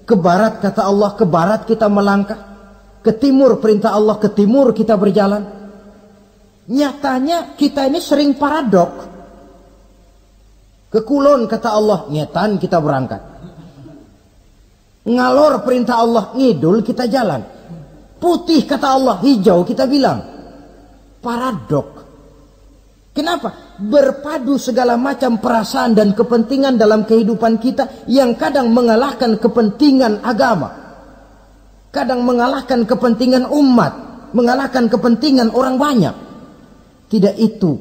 S1: Ke barat kata Allah, ke barat kita melangkah. Ke timur perintah Allah, ke timur kita berjalan. Nyatanya kita ini sering paradok. Ke kulon kata Allah, ngetan kita berangkat. Ngalor perintah Allah, ngidul kita jalan. Putih kata Allah, hijau kita bilang. Paradok. Kenapa? Berpadu segala macam perasaan dan kepentingan dalam kehidupan kita yang kadang mengalahkan kepentingan agama. Kadang mengalahkan kepentingan umat, mengalahkan kepentingan orang banyak. Tidak itu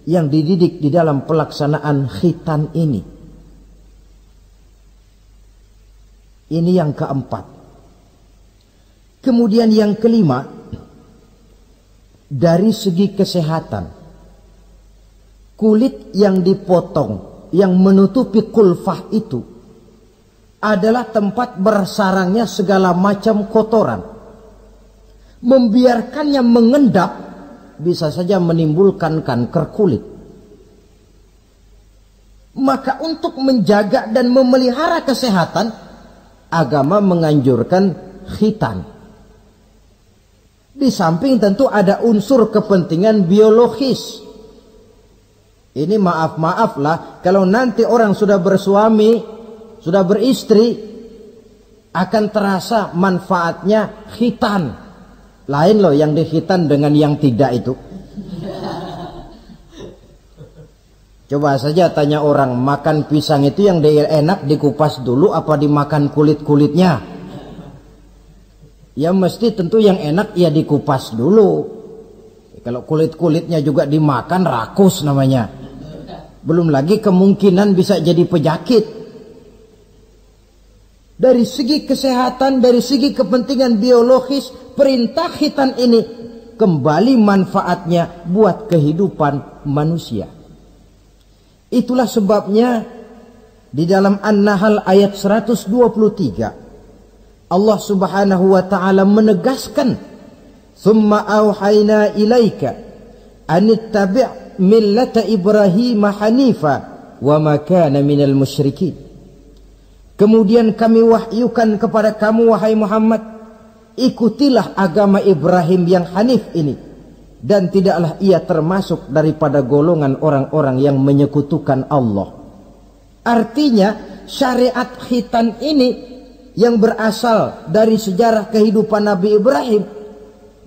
S1: yang dididik di dalam pelaksanaan khitan ini. Ini yang keempat. Kemudian yang kelima, dari segi kesehatan, kulit yang dipotong, yang menutupi kulfah itu adalah tempat bersarangnya segala macam kotoran. Membiarkannya mengendap bisa saja menimbulkan kanker kulit. Maka untuk menjaga dan memelihara kesehatan, agama menganjurkan khitan. Di samping tentu ada unsur kepentingan biologis. Ini maaf-maaflah, kalau nanti orang sudah bersuami, sudah beristri, akan terasa manfaatnya khitan. Lain loh yang dikhitan dengan yang tidak itu. Coba saja tanya orang, makan pisang itu yang enak dikupas dulu apa dimakan kulit-kulitnya? Ya mesti tentu yang enak ya dikupas dulu. Kalau kulit-kulitnya juga dimakan, rakus namanya. Belum lagi kemungkinan bisa jadi penyakit. Dari segi kesehatan, dari segi kepentingan biologis, perintah khitan ini kembali manfaatnya buat kehidupan manusia. Itulah sebabnya di dalam An-Nahl ayat 123 Allah Subhanahu wa taala menegaskan, "Tsumma auhayna ilaika an ittabi' millata Ibrahim hanifa wa ma kana minal musyrikin." Kemudian kami wahyukan kepada kamu wahai Muhammad, ikutilah agama Ibrahim yang hanif ini, dan tidaklah ia termasuk daripada golongan orang-orang yang menyekutukan Allah. Artinya syariat khitan ini yang berasal dari sejarah kehidupan Nabi Ibrahim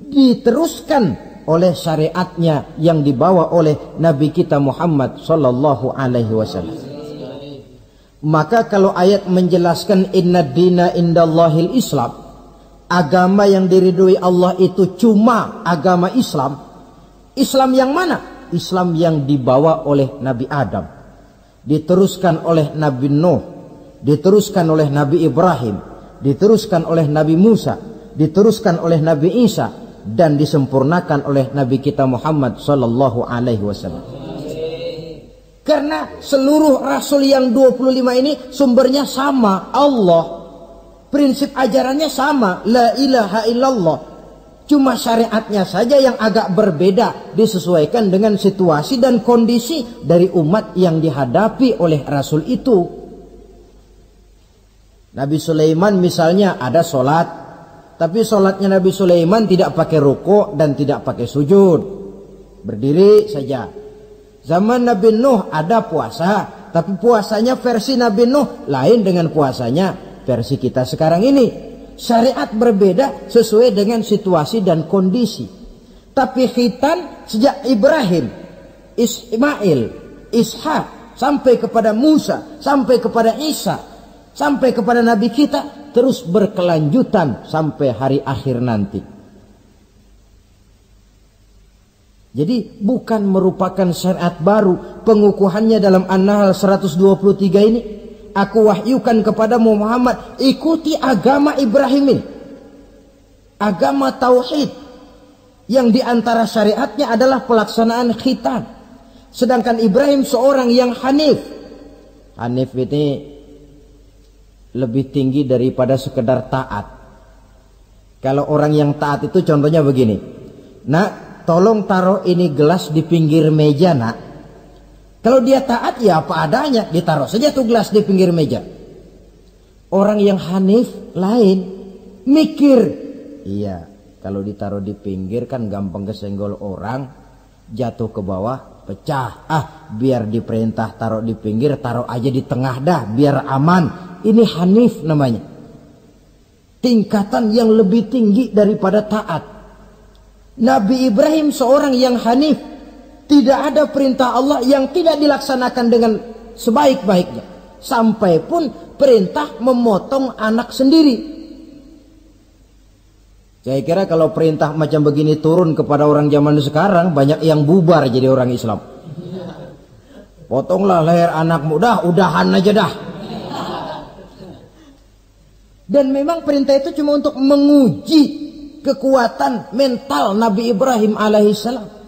S1: diteruskan oleh syariatnya yang dibawa oleh Nabi kita Muhammad sallallahu alaihi wasallam. Maka kalau ayat menjelaskan inna dina indallahil Islam, agama yang diridhoi Allah itu cuma agama Islam. Islam yang mana? Islam yang dibawa oleh Nabi Adam, diteruskan oleh Nabi Nuh, diteruskan oleh Nabi Ibrahim, diteruskan oleh Nabi Musa, diteruskan oleh Nabi Isa, dan disempurnakan oleh Nabi kita Muhammad sallallahu alaihi wasallam. Karena seluruh rasul yang 25 ini sumbernya sama, Allah. Prinsip ajarannya sama, la ilaha illallah. Cuma syariatnya saja yang agak berbeda, disesuaikan dengan situasi dan kondisi dari umat yang dihadapi oleh rasul itu. Nabi Sulaiman misalnya ada sholat, tapi sholatnya Nabi Sulaiman tidak pakai ruku dan tidak pakai sujud, berdiri saja. Zaman Nabi Nuh ada puasa, tapi puasanya versi Nabi Nuh lain dengan puasanya versi kita sekarang ini. Syariat berbeda sesuai dengan situasi dan kondisi. Tapi khitan sejak Ibrahim, Ismail, Ishak, sampai kepada Musa, sampai kepada Isa, sampai kepada Nabi kita, terus berkelanjutan sampai hari akhir nanti. Jadi bukan merupakan syariat baru. Pengukuhannya dalam An-Nahl 123 ini, aku wahyukan kepadamu Muhammad, ikuti agama Ibrahim ini, agama tauhid, yang diantara syariatnya adalah pelaksanaan khitan. Sedangkan Ibrahim seorang yang hanif. Hanif ini lebih tinggi daripada sekedar taat. Kalau orang yang taat itu contohnya begini, nak, tolong taruh ini gelas di pinggir meja, nak. Kalau dia taat ya apa adanya, ditaruh saja tuh gelas di pinggir meja. Orang yang hanif lain, mikir. Iya, kalau ditaruh di pinggir kan gampang kesenggol orang, jatuh ke bawah, pecah. Biar diperintah taruh di pinggir, taruh aja di tengah dah, biar aman. Ini hanif namanya. Tingkatan yang lebih tinggi daripada taat. Nabi Ibrahim seorang yang hanif. Tidak ada perintah Allah yang tidak dilaksanakan dengan sebaik-baiknya. Sampai pun perintah memotong anak sendiri. Saya kira kalau perintah macam begini turun kepada orang zaman sekarang, banyak yang bubar jadi orang Islam. Potonglah leher anakmu, udahan aja dah. Dan memang perintah itu cuma untuk menguji kekuatan mental Nabi Ibrahim alaihissalam.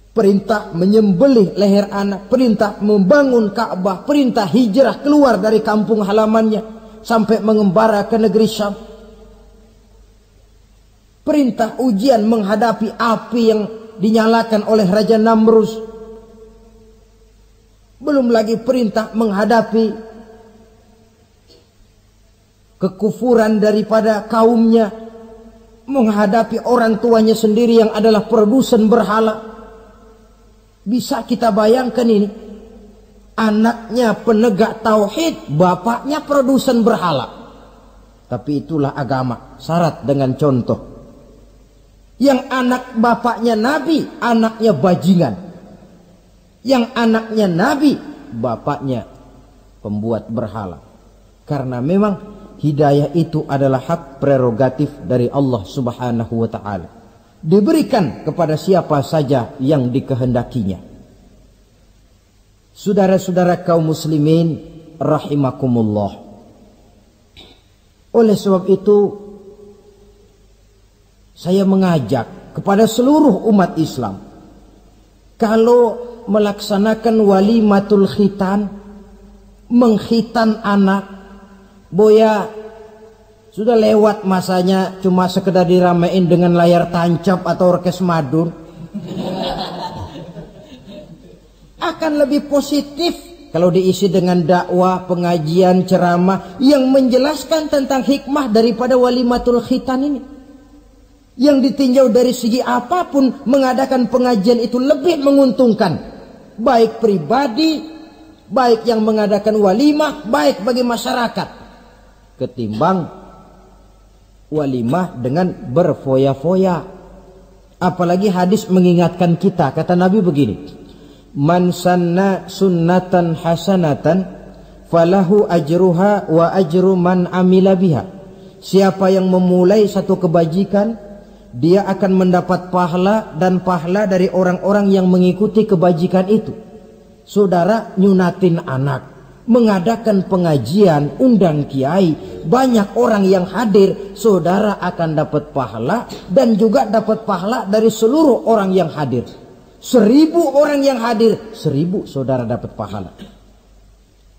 S1: Perintah menyembelih leher anak, perintah membangun Ka'bah, perintah hijrah keluar dari kampung halamannya sampai mengembara ke negeri Syam. Perintah ujian menghadapi api yang dinyalakan oleh Raja Namrus. Belum lagi perintah menghadapi kekufuran daripada kaumnya, menghadapi orang tuanya sendiri yang adalah produsen berhala. Bisa kita bayangkan ini, anaknya penegak tauhid, bapaknya produsen berhala. Tapi itulah agama, syarat dengan contoh. Yang anak bapaknya nabi, anaknya bajingan. Yang anaknya nabi, bapaknya pembuat berhala. Karena memang hidayah itu adalah hak prerogatif dari Allah Subhanahu wa ta'ala. Diberikan kepada siapa saja yang dikehendakinya. Saudara-saudara kaum muslimin rahimakumullah. Oleh sebab itu saya mengajak kepada seluruh umat Islam, kalau melaksanakan walimatul khitan, mengkhitan anak, boya sudah lewat masanya cuma sekedar diramein dengan layar tancap atau orkes madun. Akan lebih positif kalau diisi dengan dakwah, pengajian, ceramah yang menjelaskan tentang hikmah daripada walimatul khitan ini. Yang ditinjau dari segi apapun, mengadakan pengajian itu lebih menguntungkan, baik pribadi, baik yang mengadakan walimah, baik bagi masyarakat, ketimbang walimah dengan berfoya-foya. Apalagi hadis mengingatkan kita, kata Nabi begini, man sanna sunnatan hasanatan falahu ajruha wa ajru man amila biha. Siapa yang memulai satu kebajikan, dia akan mendapat pahala dan pahala dari orang-orang yang mengikuti kebajikan itu. Saudara nyunatin anak, mengadakan pengajian, undang kiai, banyak orang yang hadir, saudara akan dapat pahala dan juga dapat pahala dari seluruh orang yang hadir. 1000 orang yang hadir, 1000 saudara dapat pahala.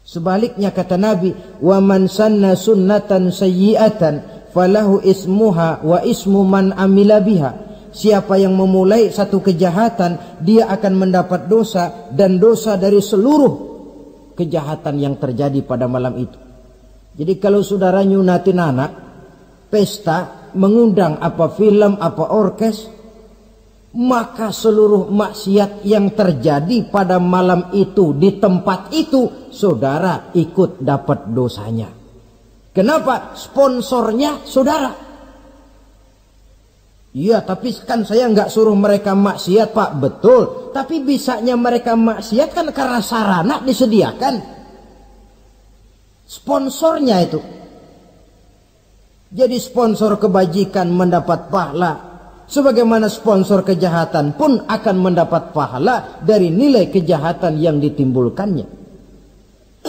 S1: Sebaliknya kata Nabi, wa man sanna sunnatan sayyi'atan falahu ismuha wa ismu man amila biha. Siapa yang memulai satu kejahatan, dia akan mendapat dosa dan dosa dari seluruh kejahatan yang terjadi pada malam itu. Jadi kalau saudara nyunatin anak, pesta, mengundang apa film, apa orkes, maka seluruh maksiat yang terjadi pada malam itu di tempat itu, saudara ikut dapat dosanya. Kenapa? Sponsornya saudara. Iya, tapi kan saya nggak suruh mereka maksiat, Pak. Betul. Tapi bisanya mereka maksiat kan karena sarana disediakan. Sponsornya itu. Jadi sponsor kebajikan mendapat pahala, sebagaimana sponsor kejahatan pun akan mendapat pahala dari nilai kejahatan yang ditimbulkannya.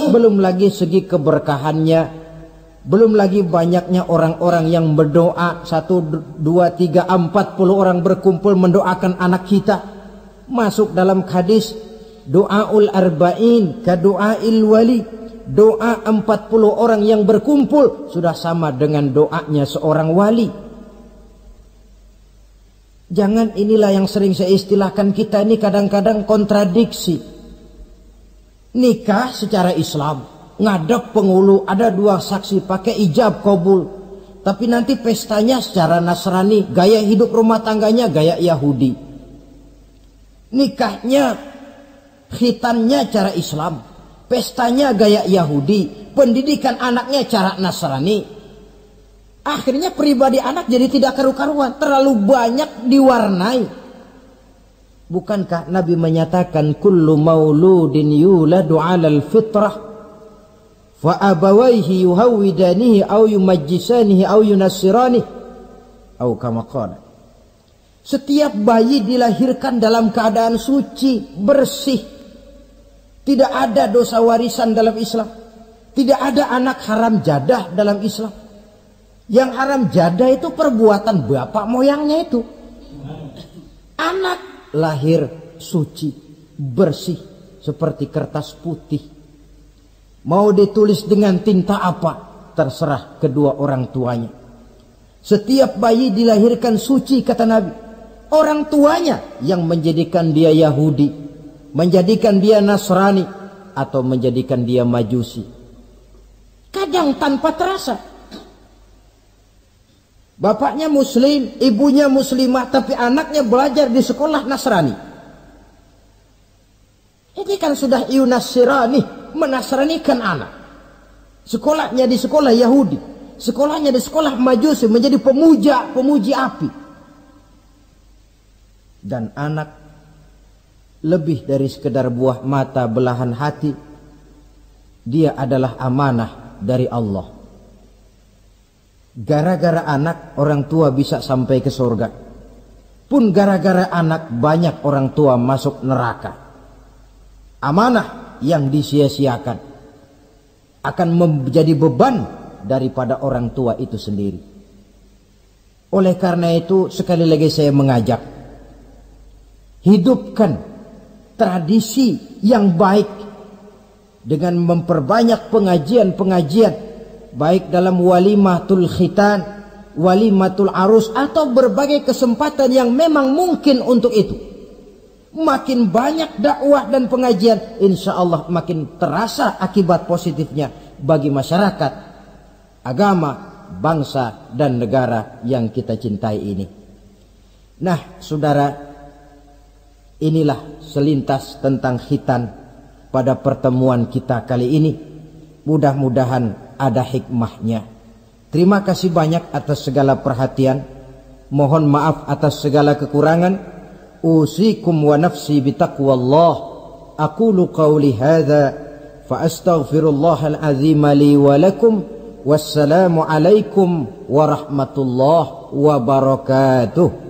S1: Belum lagi segi keberkahannya. Belum lagi banyaknya orang-orang yang berdoa, 1, 2, 3, 40 orang berkumpul mendoakan anak kita. Masuk dalam hadis doaul arba'in ka doail wali. Doa 40 orang yang berkumpul sudah sama dengan doanya seorang wali. Jangan, inilah yang sering saya istilahkan, kita ini kadang-kadang kontradiksi. Nikah secara Islam, ngadep penghulu, ada 2 saksi, pakai ijab kabul. Tapi nanti pestanya secara Nasrani, gaya hidup rumah tangganya gaya Yahudi. Nikahnya, khitannya cara Islam, pestanya gaya Yahudi, pendidikan anaknya cara Nasrani. Akhirnya pribadi anak jadi tidak karu-karuan, terlalu banyak diwarnai. Bukankah Nabi menyatakan kullu mauludin yuladu 'alal fitrah fa abawaihi yuhawwidanihi aw yumajjisanihi aw yunassiranihi atau kama qala. Setiap bayi dilahirkan dalam keadaan suci, bersih. Tidak ada dosa warisan dalam Islam. Tidak ada anak haram jadah dalam Islam. Yang haram jadah itu perbuatan bapak moyangnya itu. Anak lahir suci, bersih, seperti kertas putih. Mau ditulis dengan tinta apa, terserah kedua orang tuanya. Setiap bayi dilahirkan suci, kata Nabi. Orang tuanya yang menjadikan dia Yahudi, menjadikan dia Nasrani, atau menjadikan dia Majusi. Kadang tanpa terasa. Bapaknya muslim, ibunya muslimah, tapi anaknya belajar di sekolah Nasrani. Ini kan sudah yunassirani, menasranikan anak. Sekolahnya di sekolah Yahudi, sekolahnya di sekolah Majusi, menjadi pemuji api. Dan anak lebih dari sekedar buah mata belahan hati, dia adalah amanah dari Allah. Gara-gara anak, orang tua bisa sampai ke surga. Pun gara-gara anak, banyak orang tua masuk neraka. Amanah yang disia-siakan akan menjadi beban daripada orang tua itu sendiri. Oleh karena itu, sekali lagi saya mengajak, hidupkan tradisi yang baik dengan memperbanyak pengajian-pengajian, baik dalam walimatul khitan, walimatul arus, atau berbagai kesempatan yang memang mungkin untuk itu. Makin banyak dakwah dan pengajian, insya Allah makin terasa akibat positifnya bagi masyarakat, agama, bangsa, dan negara yang kita cintai ini. Nah, saudara, inilah selintas tentang khitan pada pertemuan kita kali ini. Mudah-mudahan ada hikmahnya. Terima kasih banyak atas segala perhatian. Mohon maaf atas segala kekurangan. Usikum wa nafsi bitaqwallah. Aqulu qawli hadza fa astaghfirullahal azim li wa lakum Wassalamualaikum warahmatullahi wabarakatuh.